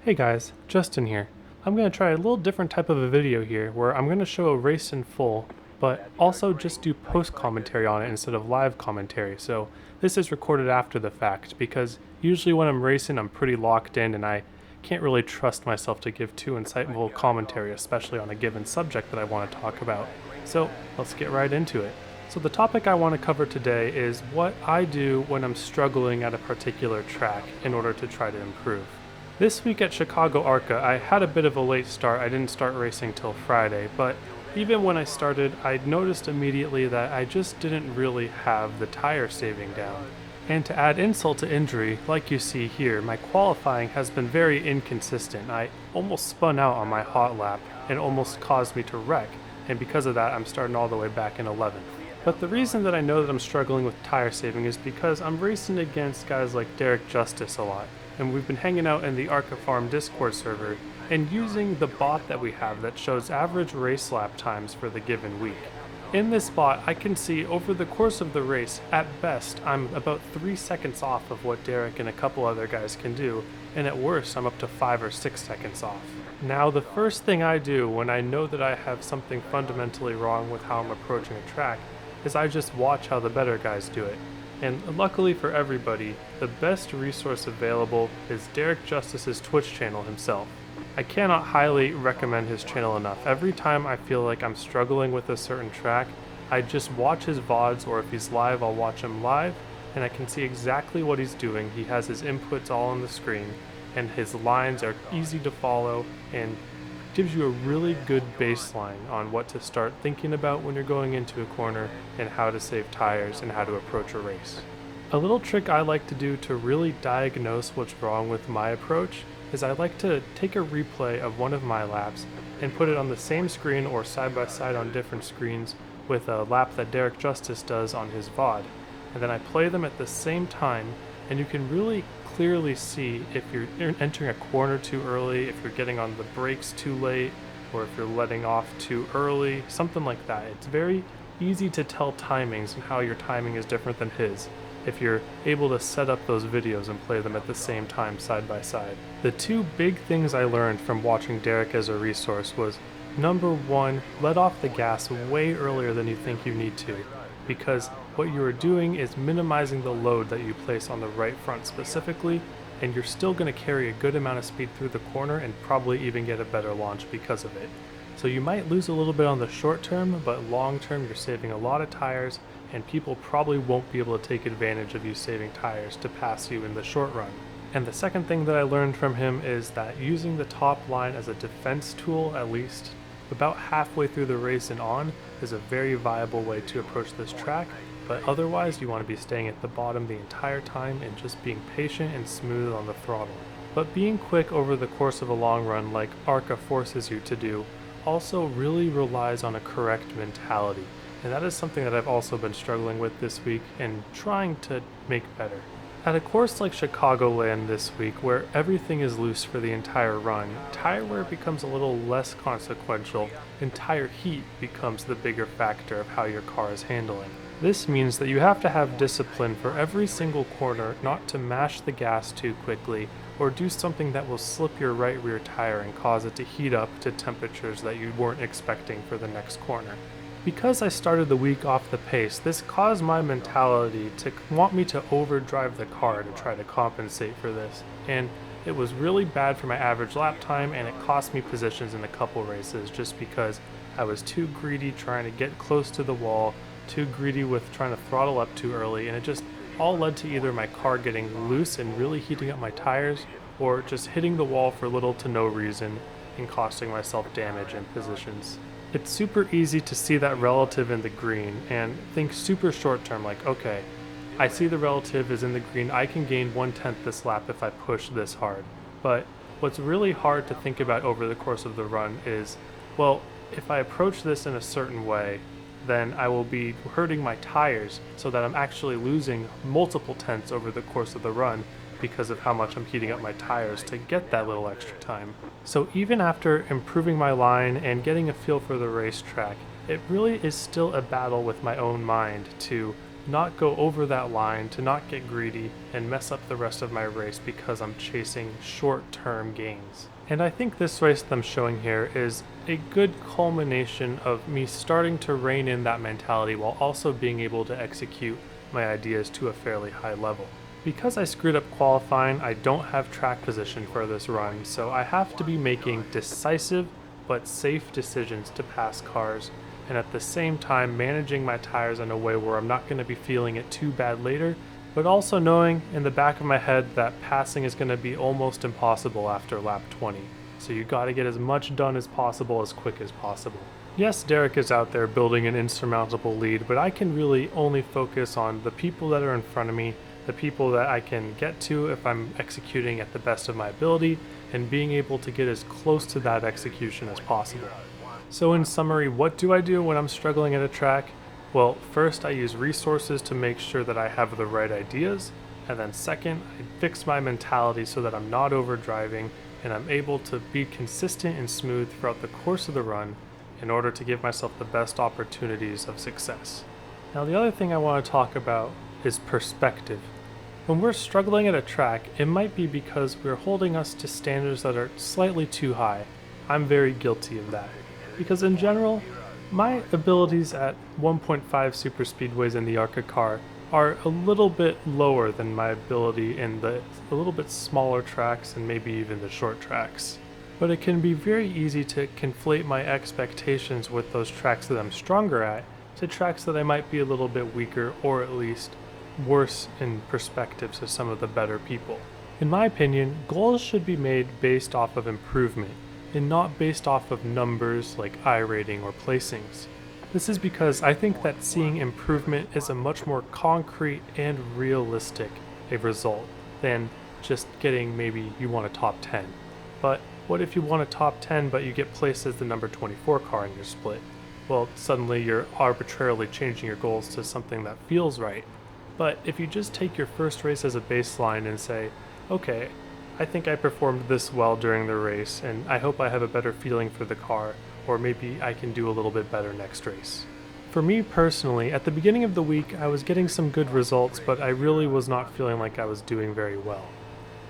Hey guys, Justin here. I'm going to try a little different type of a video here where I'm going to show a race in full, but also just do post commentary on it instead of live commentary. So this is recorded after the fact because usually when I'm racing I'm pretty locked in and I can't really trust myself to give too insightful commentary, especially on a given subject that I want to talk about. So let's get right into it. So the topic I want to cover today is what I do when I'm struggling at a particular track in order to try to improve. This week at Chicago ARCA, I had a bit of a late start. I didn't start racing till Friday, but even when I started, I noticed immediately that I just didn't really have the tire saving down. And to add insult to injury, like you see here, my qualifying has been very inconsistent. I almost spun out on my hot lap and almost caused me to wreck, and because of that, I'm starting all the way back in 11th. But the reason that I know that I'm struggling with tire saving is because I'm racing against guys like Derek Justice a lot. And we've been hanging out in the Arca Farm Discord server and using the bot that we have that shows average race lap times for the given week. In this bot, I can see over the course of the race, at best, I'm about 3 seconds off of what Derek and a couple other guys can do, and at worst, I'm up to 5 or 6 seconds off. Now, the first thing I do when I know that I have something fundamentally wrong with how I'm approaching a track is I just watch how the better guys do it. And luckily for everybody, the best resource available is Derek Justice's Twitch channel himself. I cannot highly recommend his channel enough. Every time I feel like I'm struggling with a certain track, I just watch his VODs, or if he's live, I'll watch him live, and I can see exactly what he's doing. He has his inputs all on the screen, and his lines are easy to follow, and gives you a really good baseline on what to start thinking about when you're going into a corner and how to save tires and how to approach a race. A little trick I like to do to really diagnose what's wrong with my approach is I like to take a replay of one of my laps and put it on the same screen or side by side on different screens with a lap that Derek Justice does on his VOD. And then I play them at the same time, and you can really clearly see if you're entering a corner too early, if you're getting on the brakes too late, or if you're letting off too early, something like that. It's very easy to tell timings and how your timing is different than his if you're able to set up those videos and play them at the same time side by side. The two big things I learned from watching Derek as a resource was, number one, let off the gas way earlier than you think you need to, because what you are doing is minimizing the load that you place on the right front specifically, and you're still going to carry a good amount of speed through the corner and probably even get a better launch because of it. So you might lose a little bit on the short term, but long term you're saving a lot of tires, and people probably won't be able to take advantage of you saving tires to pass you in the short run. And the second thing that I learned from him is that using the top line as a defense tool, at least about halfway through the race and on, is a very viable way to approach this track, but otherwise you want to be staying at the bottom the entire time and just being patient and smooth on the throttle. But being quick over the course of a long run like ARCA forces you to do also really relies on a correct mentality, and that is something that I've also been struggling with this week and trying to make better. At a course like Chicagoland this week, where everything is loose for the entire run, tire wear becomes a little less consequential, and tire heat becomes the bigger factor of how your car is handling. This means that you have to have discipline for every single corner not to mash the gas too quickly or do something that will slip your right rear tire and cause it to heat up to temperatures that you weren't expecting for the next corner. Because I started the week off the pace, this caused my mentality to want me to overdrive the car to try to compensate for this, and it was really bad for my average lap time, and it cost me positions in a couple races just because I was too greedy trying to get close to the wall, too greedy with trying to throttle up too early, and it just all led to either my car getting loose and really heating up my tires, or just hitting the wall for little to no reason and costing myself damage and positions. It's super easy to see that relative in the green and think super short term, like, okay, I see the relative is in the green, I can gain 1/10 this lap if I push this hard. But what's really hard to think about over the course of the run is, well, if I approach this in a certain way, then I will be hurting my tires so that I'm actually losing multiple tenths over the course of the run because of how much I'm heating up my tires to get that little extra time. So even after improving my line and getting a feel for the racetrack, it really is still a battle with my own mind to not go over that line, to not get greedy and mess up the rest of my race because I'm chasing short-term gains. And I think this race that I'm showing here is a good culmination of me starting to rein in that mentality while also being able to execute my ideas to a fairly high level. Because I screwed up qualifying, I don't have track position for this run, so I have to be making decisive but safe decisions to pass cars, and at the same time managing my tires in a way where I'm not going to be feeling it too bad later, but also knowing in the back of my head that passing is going to be almost impossible after lap 20. So you got to get as much done as possible as quick as possible. Yes, Derek is out there building an insurmountable lead, but I can really only focus on the people that are in front of me, the people that I can get to if I'm executing at the best of my ability, and being able to get as close to that execution as possible. So in summary, what do I do when I'm struggling at a track? Well, first I use resources to make sure that I have the right ideas, and then second, I fix my mentality so that I'm not overdriving and I'm able to be consistent and smooth throughout the course of the run in order to give myself the best opportunities of success. Now the other thing I want to talk about is perspective. When we're struggling at a track, it might be because we're holding us to standards that are slightly too high. I'm very guilty of that, because in general, my abilities at 1.5 super speedways in the ARCA car are a little bit lower than my ability in the a little bit smaller tracks and maybe even the short tracks. But it can be very easy to conflate my expectations with those tracks that I'm stronger at to tracks that I might be a little bit weaker or at least worse in perspectives of some of the better people. In my opinion, goals should be made based off of improvement and not based off of numbers like iRating or placings. This is because I think that seeing improvement is a much more concrete and realistic a result than just getting maybe you want a top 10. But what if you want a top 10 but you get placed as the number 24 car in your split? Well, suddenly you're arbitrarily changing your goals to something that feels right. But if you just take your first race as a baseline and say, okay, I think I performed this well during the race, and I hope I have a better feeling for the car, or maybe I can do a little bit better next race. For me personally, at the beginning of the week, I was getting some good results, but I really was not feeling like I was doing very well.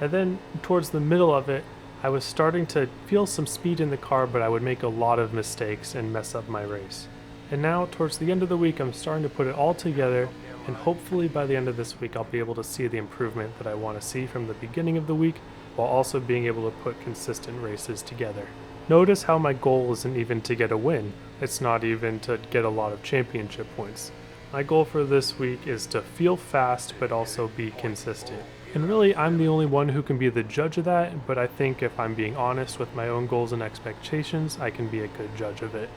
And then, towards the middle of it, I was starting to feel some speed in the car, but I would make a lot of mistakes and mess up my race. And now, towards the end of the week, I'm starting to put it all together, and hopefully by the end of this week I'll be able to see the improvement that I want to see from the beginning of the week, while also being able to put consistent races together. Notice how my goal isn't even to get a win, it's not even to get a lot of championship points. My goal for this week is to feel fast but also be consistent. And really, I'm the only one who can be the judge of that, but I think if I'm being honest with my own goals and expectations, I can be a good judge of it.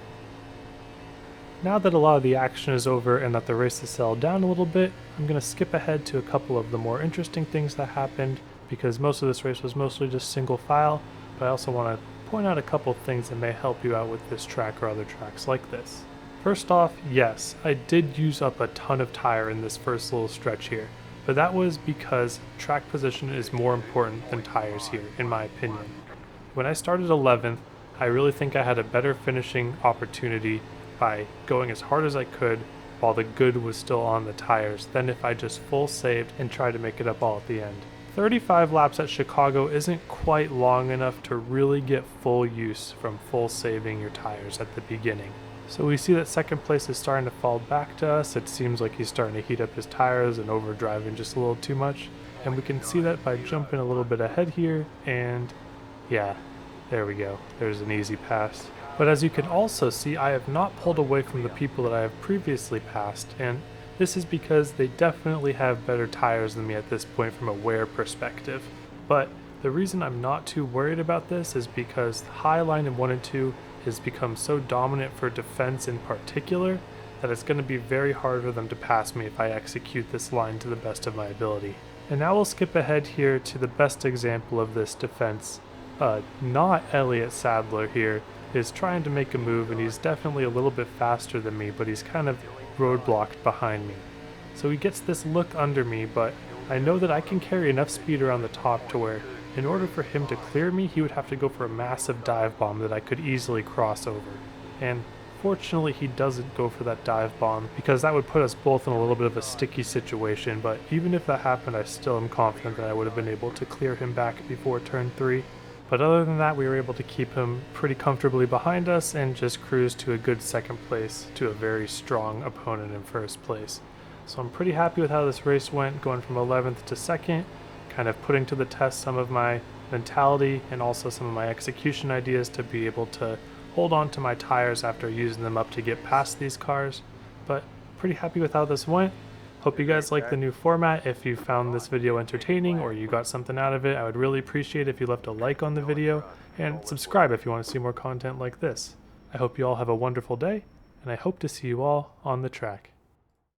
Now that a lot of the action is over and that the race has settled down a little bit, I'm going to skip ahead to a couple of the more interesting things that happened, because most of this race was mostly just single file, but I also want to point out a couple of things that may help you out with this track or other tracks like this. First off, yes, I did use up a ton of tire in this first little stretch here, but that was because track position is more important than tires here, in my opinion. When I started 11th, I really think I had a better finishing opportunity by going as hard as I could while the good was still on the tires than if I just full saved and tried to make it up all at the end. 35 laps at Chicago isn't quite long enough to really get full use from full saving your tires at the beginning. So we see that second place is starting to fall back to us. It seems like he's starting to heat up his tires and overdriving just a little too much. And we can see that by jumping a little bit ahead here, and yeah, there we go. There's an easy pass. But as you can also see, I have not pulled away from the people that I have previously passed, and this is because they definitely have better tires than me at this point from a wear perspective. But the reason I'm not too worried about this is because the high line in 1 and 2 has become so dominant for defense in particular that it's going to be very hard for them to pass me if I execute this line to the best of my ability. And now we'll skip ahead here to the best example of this defense. Not Elliott Sadler here is trying to make a move, and he's definitely a little bit faster than me, but he's kind of roadblocked behind me. So he gets this look under me, but I know that I can carry enough speed around the top to where in order for him to clear me, he would have to go for a massive dive bomb that I could easily cross over. And Fortunately, he doesn't go for that dive bomb because that would put us both in a little bit of a sticky situation, but even if that happened, I still am confident that I would have been able to clear him back before turn 3. But other than that, we were able to keep him pretty comfortably behind us and just cruise to a good second place to a very strong opponent in first place. So I'm pretty happy with how this race went, going from 11th to 2nd, kind of putting to the test some of my mentality and also some of my execution ideas to be able to hold on to my tires after using them up to get past these cars. But pretty happy with how this went. Hope you guys like the new format. If you found this video entertaining or you got something out of it, I would really appreciate it if you left a like on the video and subscribe if you want to see more content like this. I hope you all have a wonderful day, and I hope to see you all on the track.